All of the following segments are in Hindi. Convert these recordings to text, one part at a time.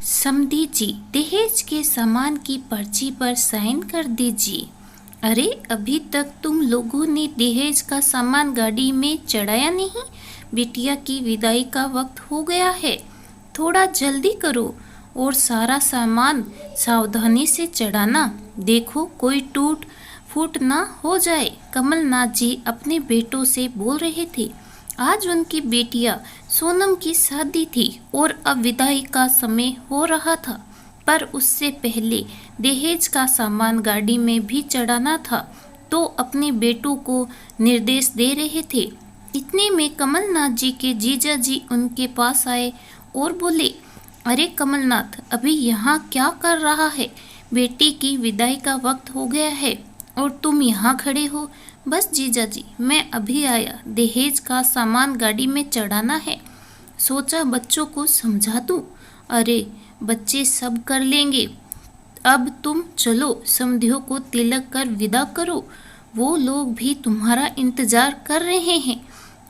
समधी जी, दहेज के सामान की पर्ची पर साइन कर दीजिए। अरे, अभी तक तुम लोगों ने दहेज का सामान गाड़ी में चढ़ाया नहीं। बिटिया की विदाई का वक्त हो गया है, थोड़ा जल्दी करो और सारा सामान सावधानी से चढ़ाना। देखो कोई टूट फूट ना हो जाए। कमलनाथ जी अपने बेटों से बोल रहे थे। आज उनकी बेटिया सोनम की शादी थी और अब विदाई का समय हो रहा था, पर उससे पहले दहेज का सामान गाड़ी में भी चढ़ाना था, तो अपने बेटों को निर्देश दे रहे थे। इतने में कमलनाथ जी के जीजा जी उनके पास आए और बोले, अरे कमलनाथ, अभी यहाँ क्या कर रहा है? बेटी की विदाई का वक्त हो गया है और तुम यहाँ खड़े हो। बस जीजा जी, मैं अभी आया, दहेज का सामान गाड़ी में चढ़ाना है, सोचा बच्चों को समझा दूं। अरे, बच्चे सब कर लेंगे, अब तुम चलो समधियों को तिलक कर विदा करो। वो लोग भी तुम्हारा इंतजार कर रहे हैं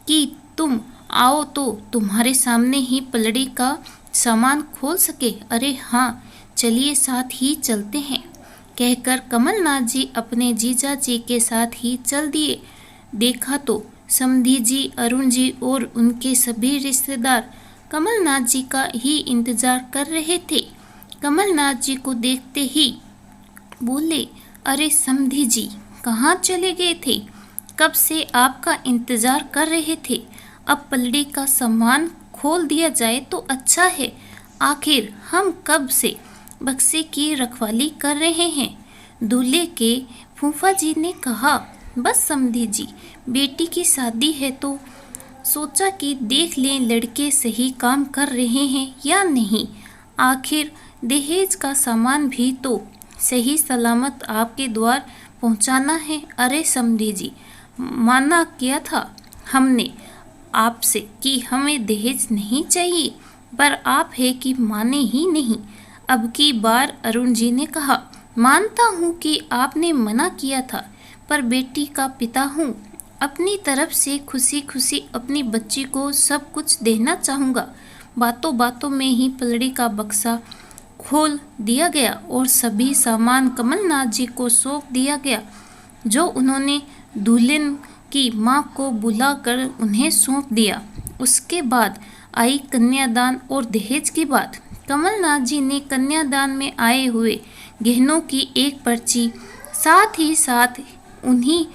कि तुम आओ तो तुम्हारे सामने ही पलड़ी का सामान खोल सके। अरे हाँ, चलिए साथ ही चलते हैं, कहकर कमलनाथ जी अपने जीजा जी के साथ ही चल दिए। देखा तो समधी जी, अरुण जी और उनके सभी रिश्तेदार कमलनाथ जी का ही इंतजार कर रहे थे। कमलनाथ जी को देखते ही बोले, अरे समधी जी, कहाँ चले गए थे? कब से आपका इंतजार कर रहे थे। अब पलड़ी का सामान खोल दिया जाए तो अच्छा है। आखिर हम कब से बक्से की रखवाली कर रहे हैं। दूल्हे के फूफा जी ने कहा, बस समधी जी, बेटी की शादी है तो सोचा कि देख लें लड़के सही काम कर रहे हैं या नहीं। आखिर दहेज का सामान भी तो सही सलामत आपके द्वार पहुंचाना है। अरे समधी जी, माना किया था हमने आपसे कि हमें दहेज नहीं चाहिए, पर आप है कि माने ही नहीं। अब की बार अरुण जी ने कहा, मानता हूँ कि आपने मना किया था, पर बेटी का पिता हूँ, अपनी तरफ से खुशी खुशी अपनी बच्ची को सब कुछ देना चाहूँगा। बातों बातों में ही पलड़ी का बक्सा खोल दिया गया और सभी सामान कमलनाथ जी को सौंप दिया गया, जो उन्होंने दुल्हन की माँ को बुलाकर उन्हें सौंप दिया। उसके बाद आई कन्यादान और दहेज की बात। कमलनाथ जी ने कन्यादान में आए हुए गहनों की एक पर्ची, साथ ही साथ उन्हीं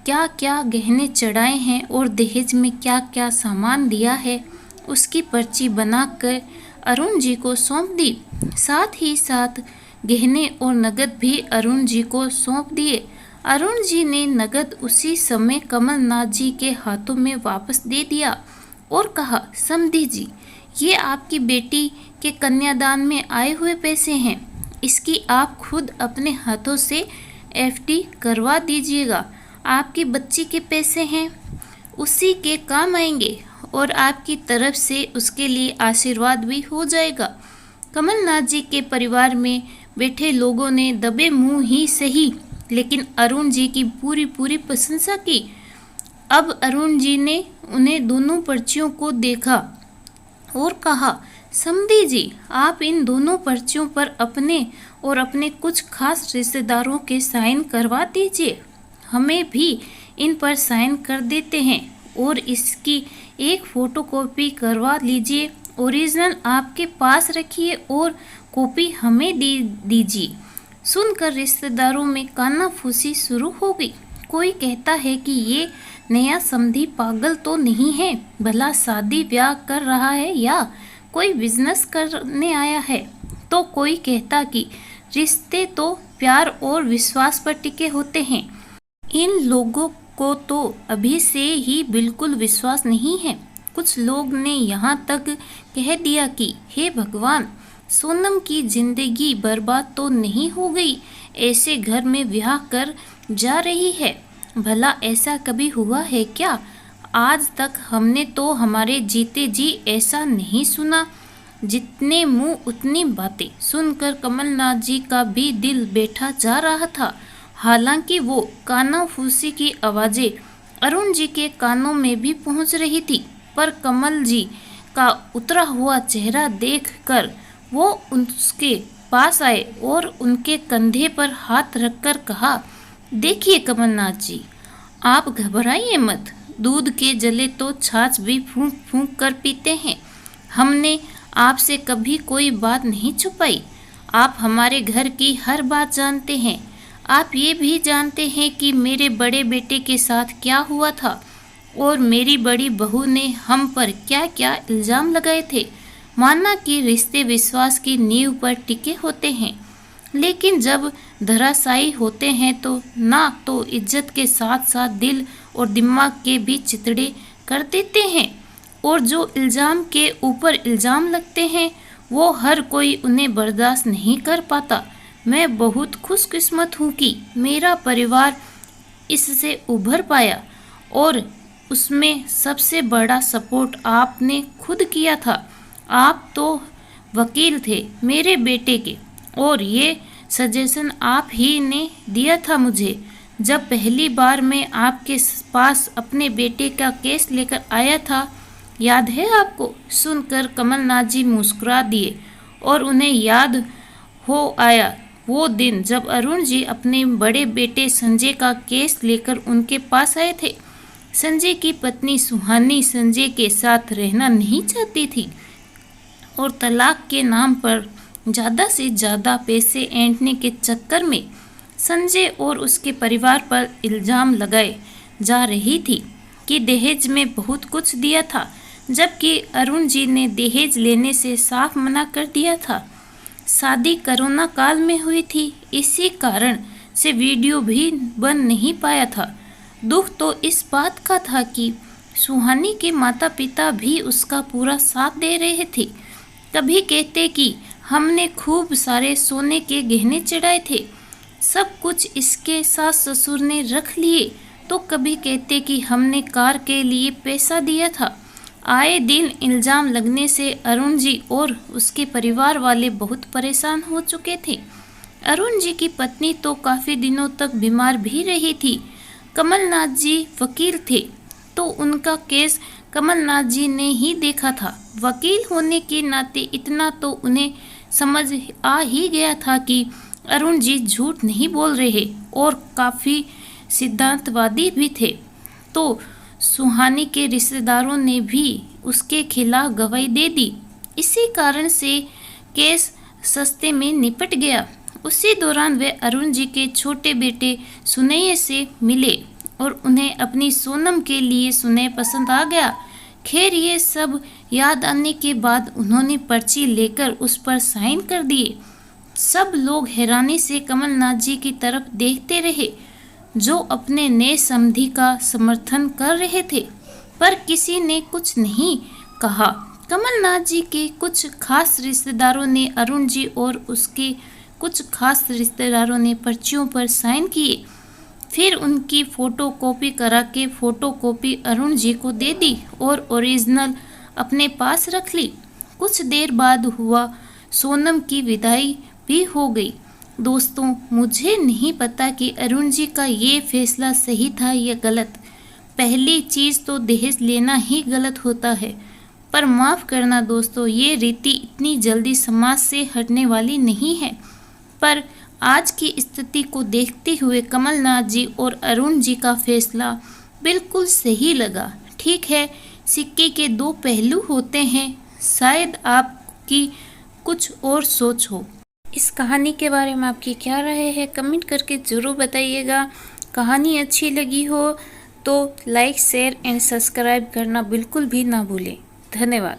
क्या क्या गहने चढ़ाए हैं और दहेज में क्या क्या सामान दिया है, उसकी पर्ची बनाकर अरुण जी को सौंप दी। साथ ही साथ गहने और नगद भी अरुण जी को सौंप दिए। अरुण जी ने नगद उसी समय कमलनाथ जी के हाथों में वापस दे दिया और कहा, समधी जी, ये आपकी बेटी के कन्यादान में आए हुए पैसे हैं, इसकी आप खुद अपने हाथों से एफडी करवा दीजिएगा। आपकी बच्ची के पैसे हैं, उसी के काम आएंगे और आपकी तरफ से उसके लिए आशीर्वाद भी हो जाएगा। कमलनाथ जी के परिवार में बैठे लोगों ने दबे मुंह ही सही, लेकिन अरुण जी की पूरी पूरी प्रशंसा की। अब अरुण जी ने उन्हें दोनों पर्चियों को देखा और कहा, समधी जी, आप इन दोनों पर्चियों पर अपने और अपने कुछ खास रिश्तेदारों के साइन करवा दीजिए। हमें भी इन पर साइन कर देते हैं और इसकी एक फोटोकॉपी करवा लीजिए। ओरिजिनल आपके पास रखिए और कॉपी हमें दीजिए। सुनकर रिश्तेदारों में कानाफूसी शुरू हो गई। कोई कहता है कि ये नया समधी पागल तो नहीं है, भला शादी ब्याह कर रहा है या कोई बिजनेस करने आया है। तो कोई कहता कि रिश्ते तो प्यार और विश्वास पर टिके होते हैं। इन लोगों को तो अभी से ही बिल्कुल विश्वास नहीं है। कुछ लोग ने यहाँ तक कह दिया कि हे भगवान, सोनम की जिंदगी बर्बाद तो नहीं हो गई, ऐसे घर में ब्याह कर जा रही है। भला ऐसा कभी हुआ है क्या? आज तक हमने तो हमारे जीते जी ऐसा नहीं सुना। जितने मुंह उतनी बातें सुनकर कमलनाथ जी का भी दिल बैठा जा रहा था। हालांकि वो कानाफूसी की आवाज़ें अरुण जी के कानों में भी पहुंच रही थी, पर कमल जी का उतरा हुआ चेहरा देखकर वो उसके पास आए और उनके कंधे पर हाथ रखकर कहा, देखिए कमलनाथ जी, आप घबराइए मत। दूध के जले तो छाछ भी फूंक फूंक कर पीते हैं। हमने आपसे कभी कोई बात नहीं छुपाई। आप हमारे घर की हर बात जानते हैं। आप ये भी जानते हैं कि मेरे बड़े बेटे के साथ क्या हुआ था और मेरी बड़ी बहू ने हम पर क्या क्या इल्ज़ाम लगाए थे। माना कि रिश्ते विश्वास की नींव पर टिके होते हैं, लेकिन जब धराशायी होते हैं तो ना तो इज्जत के साथ साथ दिल और दिमाग के भी चितड़े कर देते हैं। और जो इल्ज़ाम के ऊपर इल्ज़ाम लगते हैं वो हर कोई उन्हें बर्दाश्त नहीं कर पाता। मैं बहुत खुशकिस्मत हूँ कि मेरा परिवार इससे उभर पाया और उसमें सबसे बड़ा सपोर्ट आपने खुद किया था। आप तो वकील थे मेरे बेटे के और ये सजेशन आप ही ने दिया था मुझे। जब पहली बार मैं आपके पास अपने बेटे का केस लेकर आया था, याद है आपको? सुनकर कमलनाथ जी मुस्कुरा दिए और उन्हें याद हो आया वो दिन जब अरुण जी अपने बड़े बेटे संजय का केस लेकर उनके पास आए थे। संजय की पत्नी सुहानी संजय के साथ रहना नहीं चाहती थी और तलाक के नाम पर ज़्यादा से ज़्यादा पैसे ऐंठने के चक्कर में संजय और उसके परिवार पर इल्ज़ाम लगाए जा रही थी कि दहेज में बहुत कुछ दिया था, जबकि अरुण जी ने दहेज लेने से साफ मना कर दिया था। शादी कोरोना काल में हुई थी, इसी कारण से वीडियो भी बन नहीं पाया था। दुख तो इस बात का था कि सुहानी के माता पिता भी उसका पूरा साथ दे रहे थे। कभी कहते कि हमने खूब सारे सोने के गहने चढ़ाए थे, सब कुछ इसके सास ससुर ने रख लिए, तो कभी कहते कि हमने कार के लिए पैसा दिया था। आए दिन इल्ज़ाम लगने से अरुण जी और उसके परिवार वाले बहुत परेशान हो चुके थे। अरुण जी की पत्नी तो काफ़ी दिनों तक बीमार भी रही थी। कमलनाथ जी वकील थे तो उनका केस कमलनाथ जी ने ही देखा था। वकील होने के नाते इतना तो उन्हें समझ आ ही गया था कि अरुण जी झूठ नहीं बोल रहे और काफ़ी सिद्धांतवादी भी थे। तो सुहानी के रिश्तेदारों ने भी उसके खिलाफ गवाही दे दी। इसी कारण से केस सस्ते में निपट गया। उसी दौरान वे अरुण जी के छोटे बेटे सुनैये से मिले और उन्हें अपनी सोनम के लिए सुनैया पसंद आ गया। खैर ये सब याद आने के बाद उन्होंने पर्ची लेकर उस पर साइन कर दिए। सब लोग हैरानी से कमलनाथ जी की तरफ देखते रहे जो अपने नए समधी का समर्थन कर रहे थे, पर किसी ने कुछ नहीं कहा। कमलनाथ जी के कुछ खास रिश्तेदारों ने अरुण जी और उसके कुछ खास रिश्तेदारों ने पर्चियों पर साइन किए। फिर उनकी फ़ोटो कॉपी करा के फ़ोटो कॉपी अरुण जी को दे दी और ओरिजिनल अपने पास रख ली। कुछ देर बाद हुआ सोनम की विदाई भी हो गई। दोस्तों, मुझे नहीं पता कि अरुण जी का ये फैसला सही था या गलत। पहली चीज़ तो दहेज लेना ही गलत होता है, पर माफ़ करना दोस्तों, ये रीति इतनी जल्दी समाज से हटने वाली नहीं है। पर आज की स्थिति को देखते हुए कमलनाथ जी और अरुण जी का फैसला बिल्कुल सही लगा। ठीक है, सिक्के के दो पहलू होते हैं, शायद आपकी कुछ और सोच हो। इस कहानी के बारे में आपकी क्या राय है, कमेंट करके ज़रूर बताइएगा। कहानी अच्छी लगी हो तो लाइक, शेयर एंड सब्सक्राइब करना बिल्कुल भी ना भूलें। धन्यवाद।